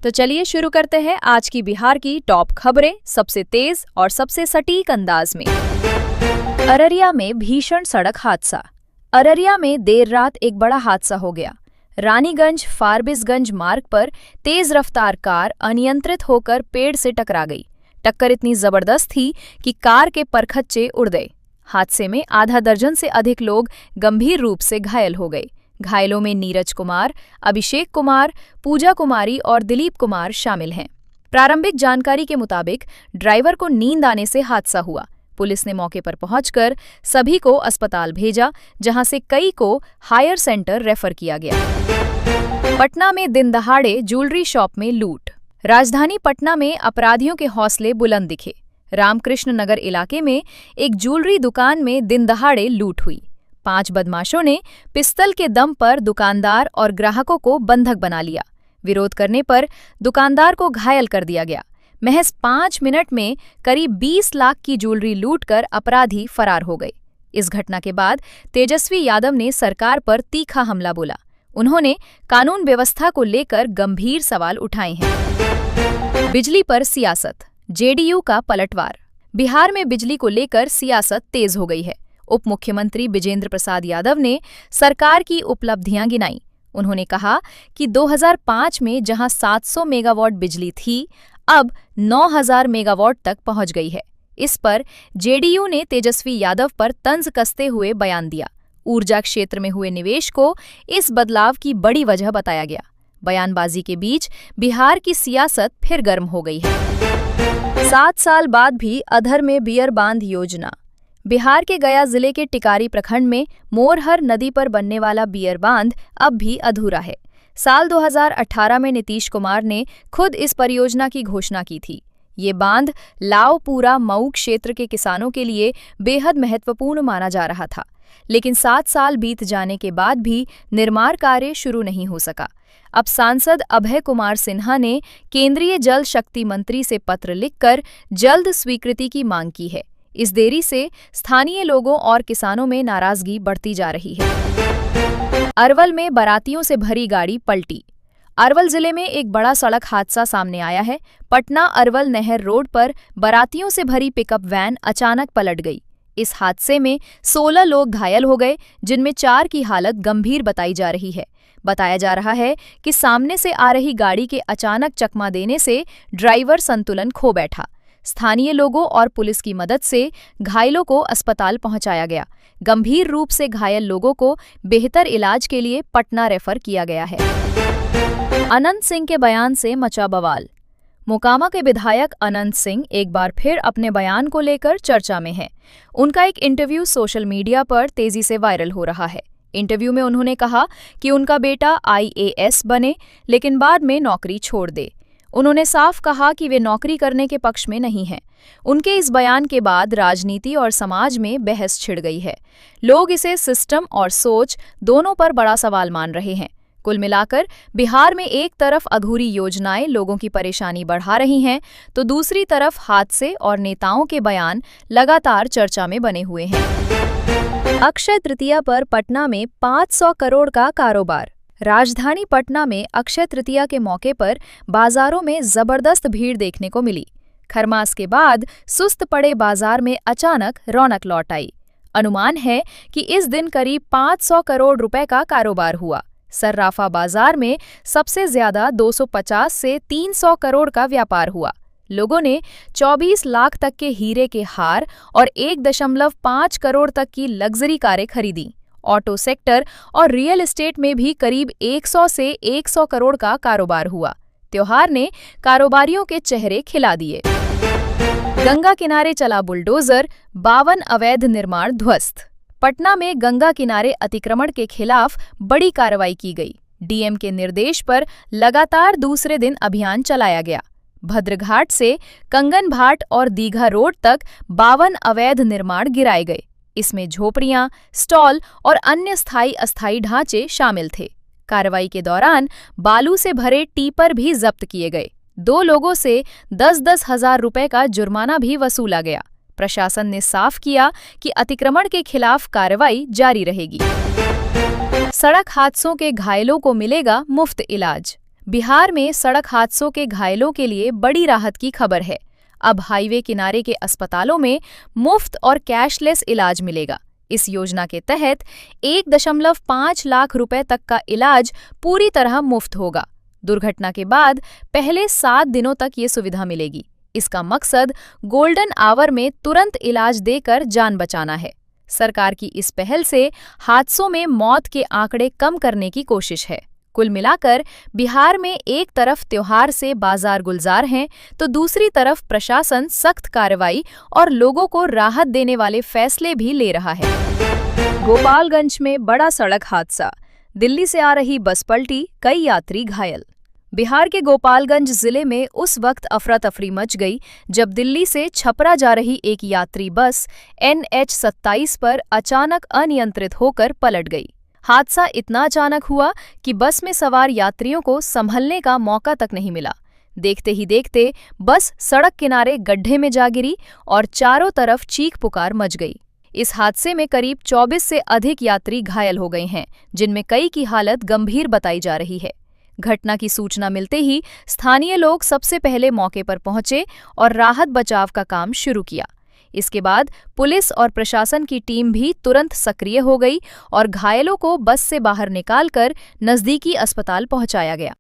तो चलिए शुरू करते हैं आज की बिहार की टॉप खबरें सबसे तेज और सबसे सटीक अंदाज में। अररिया में भीषण सड़क हादसा। अररिया में देर रात एक बड़ा हादसा हो गया। रानीगंज फारबिसगंज मार्ग पर तेज रफ्तार कार अनियंत्रित होकर पेड़ से टकरा गई। टक्कर इतनी जबरदस्त थी कि कार के परखच्चे उड़ गए। हादसे में आधा दर्जन से अधिक लोग गंभीर रूप से घायल हो गए। घायलों में नीरज कुमार, अभिषेक कुमार, पूजा कुमारी और दिलीप कुमार शामिल हैं। प्रारंभिक जानकारी के मुताबिक ड्राइवर को नींद आने से हादसा हुआ। पुलिस ने मौके पर पहुंचकर सभी को अस्पताल भेजा, जहां से कई को हायर सेंटर रेफर किया गया। पटना में दिन दहाड़े ज्वेलरी शॉप में लूट। राजधानी पटना में अपराधियों के हौसले बुलंद दिखे। रामकृष्ण नगर इलाके में एक ज्वेलरी दुकान में दिन दहाड़े लूट हुई। 5 बदमाशों ने पिस्तल के दम पर दुकानदार और ग्राहकों को बंधक बना लिया। विरोध करने पर दुकानदार को घायल कर दिया गया। महज 5 मिनट में करीब 20 लाख की ज्वेलरी लूटकर अपराधी फरार हो गए। इस घटना के बाद तेजस्वी यादव ने सरकार पर तीखा हमला बोला। उन्होंने कानून व्यवस्था को लेकर गंभीर सवाल उठाए हैं। बिजली पर सियासत। जेडीयू का पलटवार। बिहार में बिजली को लेकर सियासत तेज हो गई है। उप मुख्यमंत्री बिजेंद्र प्रसाद यादव ने सरकार की उपलब्धियां गिनाई। उन्होंने कहा कि 2005 में जहां 700 मेगावाट बिजली थी, अब 9000 मेगावाट तक पहुंच गई है। इस पर जेडीयू ने तेजस्वी यादव पर तंज कसते हुए बयान दिया। ऊर्जा क्षेत्र में हुए निवेश को इस बदलाव की बड़ी वजह बताया गया। बयानबाजी के बीच बिहार की सियासत फिर गर्म हो गई है। 7 साल बाद भी अधर में बियर बांध योजना। बिहार के गया जिले के टिकारी प्रखंड में मोरहर नदी पर बनने वाला बियर बांध अब भी अधूरा है। साल 2018 में नीतीश कुमार ने खुद इस परियोजना की घोषणा की थी। ये बांध लावपुरा मऊ क्षेत्र के किसानों के लिए बेहद महत्वपूर्ण माना जा रहा था, लेकिन 7 साल बीत जाने के बाद भी निर्माण कार्य शुरू नहीं हो सका। अब सांसद अभय कुमार सिन्हा ने केंद्रीय जल शक्ति मंत्री से पत्र लिखकर जल्द स्वीकृति की मांग की है। इस देरी से स्थानीय लोगों और किसानों में नाराजगी बढ़ती जा रही है। अरवल में बारातियों से भरी गाड़ी पलटी। अरवल जिले में एक बड़ा सड़क हादसा सामने आया है। पटना अरवल नहर रोड पर बारातियों से भरी पिकअप वैन अचानक पलट गई। इस हादसे में 16 लोग घायल हो गए, जिनमें 4 की हालत गंभीर बताई जा रही है। बताया जा रहा है कि सामने से आ रही गाड़ी के अचानक चकमा देने से ड्राइवर संतुलन खो बैठा। स्थानीय लोगों और पुलिस की मदद से घायलों को अस्पताल पहुंचाया गया। गंभीर रूप से घायल लोगों को बेहतर इलाज के लिए पटना रेफर किया गया है। अनंत सिंह के बयान से मचा बवाल। मोकामा के विधायक अनंत सिंह एक बार फिर अपने बयान को लेकर चर्चा में हैं। उनका एक इंटरव्यू सोशल मीडिया पर तेजी से वायरल हो रहा है। इंटरव्यू में उन्होंने कहा कि उनका बेटा IAS बने, लेकिन बाद में नौकरी छोड़ दे। उन्होंने साफ कहा कि वे नौकरी करने के पक्ष में नहीं हैं। उनके इस बयान के बाद राजनीति और समाज में बहस छिड़ गई है। लोग इसे सिस्टम और सोच दोनों पर बड़ा सवाल मान रहे हैं। कुल मिलाकर बिहार में एक तरफ अधूरी योजनाएं लोगों की परेशानी बढ़ा रही हैं, तो दूसरी तरफ हादसे और नेताओं के बयान लगातार चर्चा में बने हुए हैं। अक्षय तृतीया पर पटना में 500 करोड़ का कारोबार। राजधानी पटना में अक्षय तृतीया के मौके पर बाजारों में जबरदस्त भीड़ देखने को मिली। खरमास के बाद सुस्त पड़े बाजार में अचानक रौनक लौट आई। अनुमान है कि इस दिन करीब 500 करोड़ रुपए का कारोबार हुआ। सर्राफा बाजार में सबसे ज्यादा 250 से 300 करोड़ का व्यापार हुआ। लोगों ने 24 लाख तक के हीरे के हार और 1.5 करोड़ तक की लग्जरी कारें खरीदी। ऑटो सेक्टर और रियल एस्टेट में भी करीब 100 से 100 करोड़ का कारोबार हुआ। त्योहार ने कारोबारियों के चेहरे खिला दिए। गंगा किनारे चला बुलडोजर, 52 अवैध निर्माण ध्वस्त। पटना में गंगा किनारे अतिक्रमण के खिलाफ बड़ी कार्रवाई की गई। डीएम के निर्देश पर लगातार दूसरे दिन अभियान चलाया गया। भद्रघाट से कंगन घाट और दीघा रोड तक 52 अवैध निर्माण गिराए गए। इसमें झोपड़ियां, स्टॉल और अन्य स्थायी अस्थायी ढांचे शामिल थे। कार्रवाई के दौरान बालू से भरे टीपर भी जब्त किए गए। 2 लोगों से 10-10 हजार रुपए का जुर्माना भी वसूला गया। प्रशासन ने साफ किया कि अतिक्रमण के खिलाफ कार्रवाई जारी रहेगी। सड़क हादसों के घायलों को मिलेगा मुफ्त इलाज। बिहार में सड़क हादसों के घायलों के लिए बड़ी राहत की खबर है। अब हाईवे किनारे के अस्पतालों में मुफ्त और कैशलेस इलाज मिलेगा। इस योजना के तहत 1.5 लाख रुपए तक का इलाज पूरी तरह मुफ्त होगा। दुर्घटना के बाद पहले 7 दिनों तक ये सुविधा मिलेगी। इसका मकसद गोल्डन आवर में तुरंत इलाज देकर जान बचाना है। सरकार की इस पहल से हादसों में मौत के आंकड़े कम करने की कोशिश है। कुल मिलाकर बिहार में एक तरफ त्योहार से बाजार गुलजार हैं, तो दूसरी तरफ प्रशासन सख्त कार्रवाई और लोगों को राहत देने वाले फैसले भी ले रहा है। गोपालगंज में बड़ा सड़क हादसा, दिल्ली से आ रही बस पलटी, कई यात्री घायल। बिहार के गोपालगंज जिले में उस वक्त अफरा तफरी मच गई जब दिल्ली से छपरा जा रही एक यात्री बस NH 27 पर अचानक अनियंत्रित होकर पलट गई। हादसा इतना अचानक हुआ कि बस में सवार यात्रियों को संभलने का मौका तक नहीं मिला। देखते ही देखते बस सड़क किनारे गड्ढे में जा गिरी और चारों तरफ चीख पुकार मच गई। इस हादसे में करीब 24 से अधिक यात्री घायल हो गए हैं, जिनमें कई की हालत गंभीर बताई जा रही है। घटना की सूचना मिलते ही स्थानीय लोग सबसे पहले मौके पर पहुंचे और राहत बचाव का काम शुरू किया। इसके बाद पुलिस और प्रशासन की टीम भी तुरंत सक्रिय हो गई और घायलों को बस से बाहर निकालकर नजदीकी अस्पताल पहुंचाया गया।